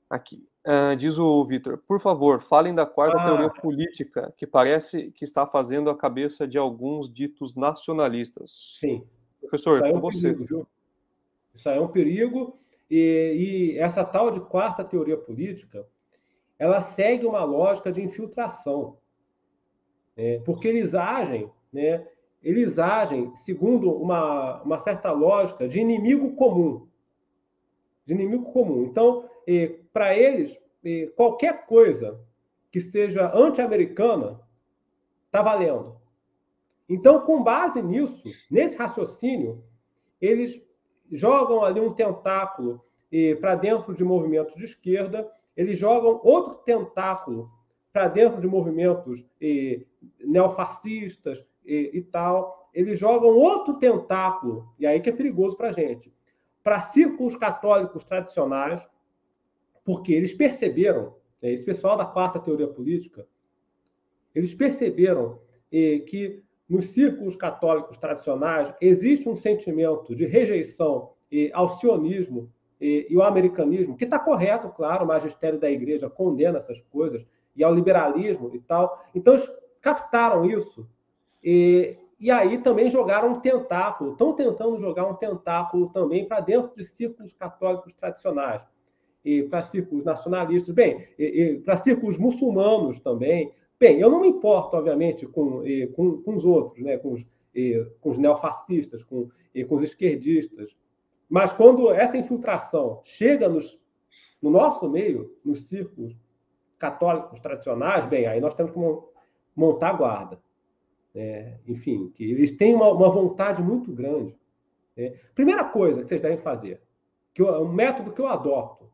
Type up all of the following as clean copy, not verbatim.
Aqui. Diz o Vitor, por favor, falem da quarta teoria Ah, política, que parece que está fazendo a cabeça de alguns ditos nacionalistas. sim. Isso Professor, aí é com um você. perigo, viu? Isso aí é um perigo. E essa tal de quarta teoria política, ela segue uma lógica de infiltração, né? Porque eles agem, né? Eles agem segundo uma certa lógica de inimigo comum. De inimigo comum. Então, para eles, qualquer coisa que seja anti-americana está valendo. Então, com base nisso, nesse raciocínio, eles jogam ali um tentáculo para dentro de movimentos de esquerda, eles jogam outro tentáculo para dentro de movimentos neofascistas e tal, eles jogam outro tentáculo, e aí que é perigoso para a gente, para círculos católicos tradicionais, porque eles perceberam, esse pessoal da quarta teoria política, eles perceberam que nos círculos católicos tradicionais existe um sentimento de rejeição ao sionismo e ao americanismo, que está correto, claro, o magistério da igreja condena essas coisas, e ao liberalismo e tal. Então, eles captaram isso e aí também jogaram um tentáculo, estão tentando jogar um tentáculo também para dentro de círculos católicos tradicionais, e para círculos nacionalistas, bem, para círculos muçulmanos também. Bem, eu não me importo, obviamente, com os outros, né? Com os neofascistas, com os esquerdistas, mas quando essa infiltração chega no nosso meio, nos círculos católicos tradicionais, bem, aí nós temos que montar a guarda. Enfim, que eles têm uma vontade muito grande. Primeira coisa que vocês devem fazer, um método que eu adoto,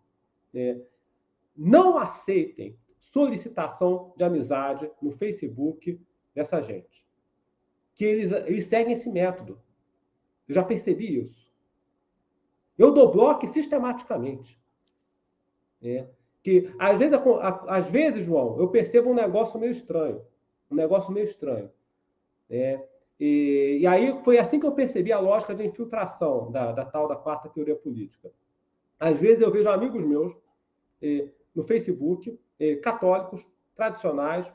não aceitem solicitação de amizade no Facebook dessa gente. Que eles seguem esse método. Eu já percebi isso. Eu dou bloco sistematicamente. Que às vezes, João, eu percebo um negócio meio estranho. Um negócio meio estranho. E aí foi assim que eu percebi a lógica de infiltração da tal da quarta teoria política. Às vezes eu vejo amigos meus no Facebook, católicos, tradicionais,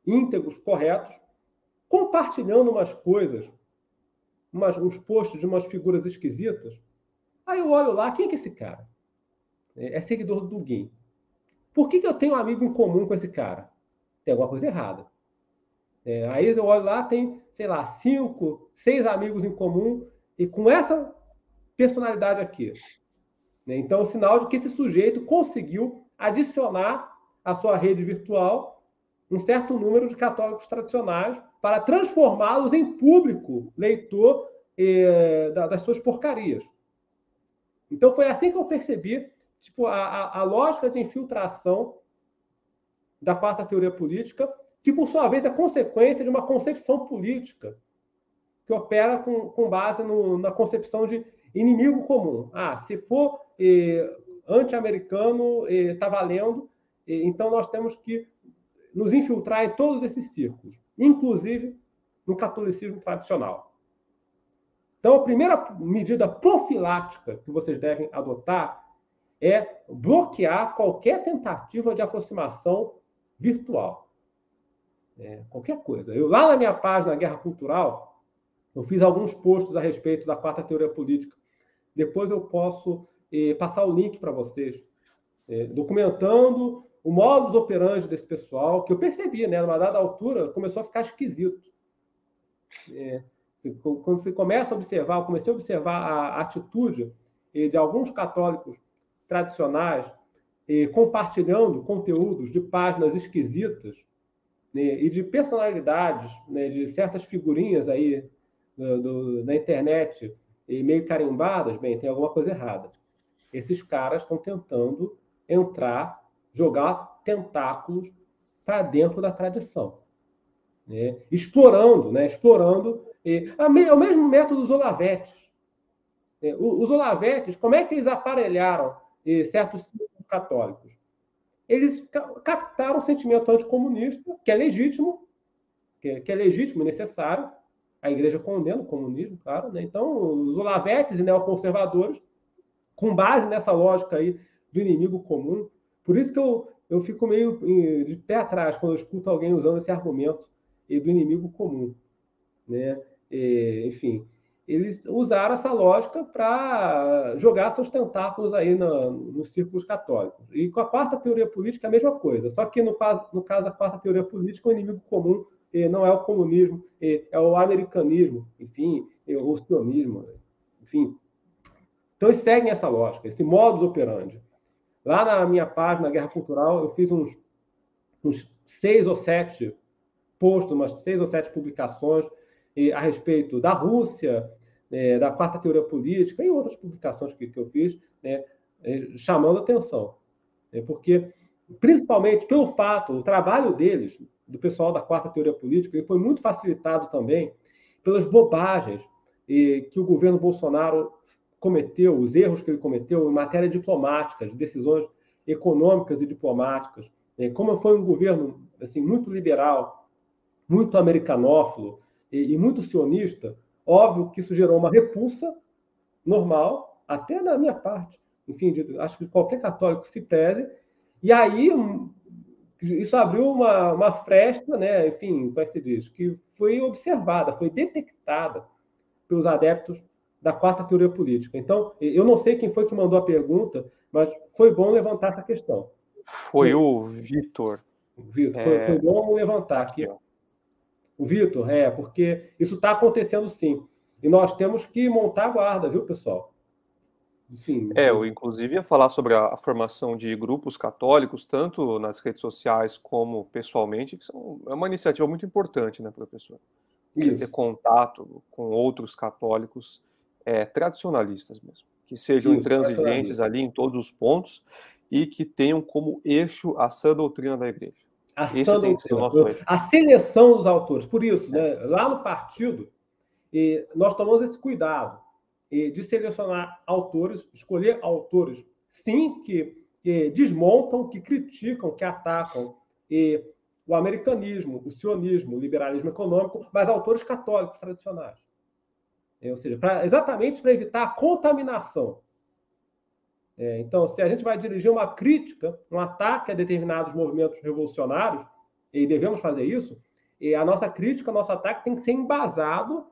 íntegros, corretos, compartilhando umas coisas, uns posts de umas figuras esquisitas. Aí eu olho lá, quem é que é esse cara? É seguidor do Duguin. Por que eu tenho um amigo em comum com esse cara? Tem alguma coisa errada. Aí eu olho lá, tem, sei lá, 5, 6 amigos em comum, e com essa personalidade aqui. Então, é um sinal de que esse sujeito conseguiu adicionar à sua rede virtual um certo número de católicos tradicionais para transformá-los em público leitor das suas porcarias. Então, foi assim que eu percebi a lógica de infiltração da quarta teoria política, que, por sua vez, é consequência de uma concepção política que opera com base na concepção de inimigo comum. Se for anti-americano, está valendo, então nós temos que nos infiltrar em todos esses círculos, inclusive no catolicismo tradicional. Então, a primeira medida profilática que vocês devem adotar é bloquear qualquer tentativa de aproximação virtual. Qualquer coisa. Lá na minha página Guerra Cultural, eu fiz alguns posts a respeito da quarta teoria política. Depois eu posso passar o link para vocês, documentando o modus operandi desse pessoal, que eu percebi, né? Numa dada altura, começou a ficar esquisito. Quando você começa a observar, eu comecei a observar a atitude de alguns católicos tradicionais compartilhando conteúdos de páginas esquisitas, né, e de personalidades, né, de certas figurinhas aí na internet meio carimbadas, bem, tem alguma coisa errada. Esses caras estão tentando entrar, jogar tentáculos para dentro da tradição, né? Explorando é o mesmo método dos Olavetes. Os Olavetes, como é que eles aparelharam certos círculos católicos? Eles captaram o sentimento anticomunista, que é legítimo, que é legítimo e necessário. A igreja condena o comunismo, claro, né? Então, os Olavetes e neoconservadores, com base nessa lógica aí do inimigo comum. Por isso que eu fico meio de pé atrás quando eu escuto alguém usando esse argumento do inimigo comum, né? Enfim, eles usaram essa lógica para jogar seus tentáculos aí nos círculos católicos. E com a quarta teoria política é a mesma coisa, só que no caso da quarta teoria política, o inimigo comum não é o comunismo, é o americanismo, enfim, o sionismo, enfim. Então eles seguem essa lógica, esse modus operandi. Lá na minha página Guerra Cultural, eu fiz uns 6 ou 7 posts, umas 6 ou 7 publicações a respeito da Rússia, da quarta teoria política e outras publicações que eu fiz, né, chamando atenção. Porque, principalmente pelo fato, o trabalho deles, do pessoal da quarta teoria política, ele foi muito facilitado também pelas bobagens que o governo Bolsonaro cometeu, os erros que ele cometeu em matéria diplomática, de decisões econômicas e diplomáticas. Como foi um governo assim, muito liberal, muito americanófilo e muito sionista, óbvio que isso gerou uma repulsa normal, até da minha parte. Enfim, acho que qualquer católico se preze. E aí isso abriu uma fresta, né? Enfim, como é que se diz? Que foi observada, foi detectada pelos adeptos da quarta teoria política. Então, eu não sei quem foi que mandou a pergunta, mas foi bom levantar essa questão. Foi o Vitor. Foi bom levantar aqui. O Vitor, porque isso está acontecendo sim. E nós temos que montar a guarda, viu, pessoal? Enfim, eu inclusive ia falar sobre a formação de grupos católicos, tanto nas redes sociais como pessoalmente, que é uma iniciativa muito importante, né, professor? De ter contato com outros católicos tradicionalistas mesmo, que sejam intransigentes ali em todos os pontos e que tenham como eixo a sã doutrina da igreja. Esse tem que ser o nosso eixo. A seleção dos autores. Por isso, né, lá no partido, nós tomamos esse cuidado de selecionar autores, escolher autores, sim, que desmontam, que criticam, que atacam o americanismo, o sionismo, o liberalismo econômico, mas autores católicos tradicionais. Ou seja, exatamente para evitar a contaminação. Então, se a gente vai dirigir uma crítica, um ataque a determinados movimentos revolucionários, e devemos fazer isso, a nossa crítica, nosso ataque tem que ser embasado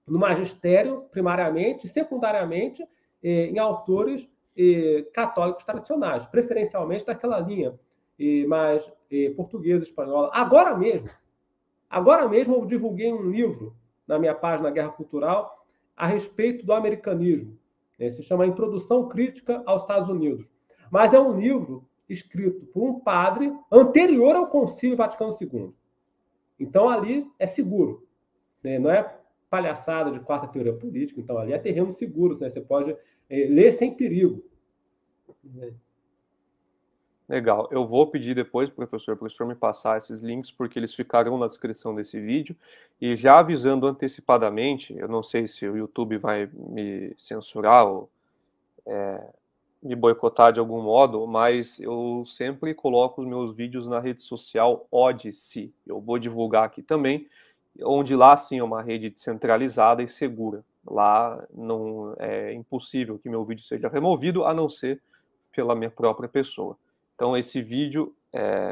no magistério, primariamente, e secundariamente, em autores católicos tradicionais, preferencialmente daquela linha mais portuguesa, espanhola. Agora mesmo eu divulguei um livro na minha página Guerra Cultural a respeito do americanismo. Se chama Introdução Crítica aos Estados Unidos. Mas é um livro escrito por um padre anterior ao Concílio Vaticano II. Então, ali é seguro. Não é palhaçada de quarta teoria política. Então, ali é terreno seguro. Você pode ler sem perigo. Legal. Eu vou pedir depois, professor, para o senhor me passar esses links, porque eles ficarão na descrição desse vídeo. E já avisando antecipadamente, eu não sei se o YouTube vai me censurar ou me boicotar de algum modo, mas eu sempre coloco os meus vídeos na rede social Odysee. Eu vou divulgar aqui também, onde lá sim é uma rede descentralizada e segura. Lá não é impossível que meu vídeo seja removido, a não ser pela minha própria pessoa. Então esse vídeo,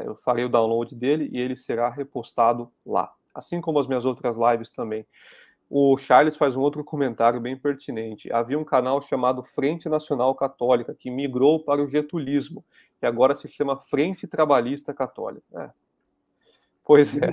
eu farei o download dele e ele será repostado lá. Assim como as minhas outras lives também. O Charles faz um outro comentário bem pertinente. Havia um canal chamado Frente Nacional Católica, que migrou para o getulismo, que agora se chama Frente Trabalhista Católica. Pois é.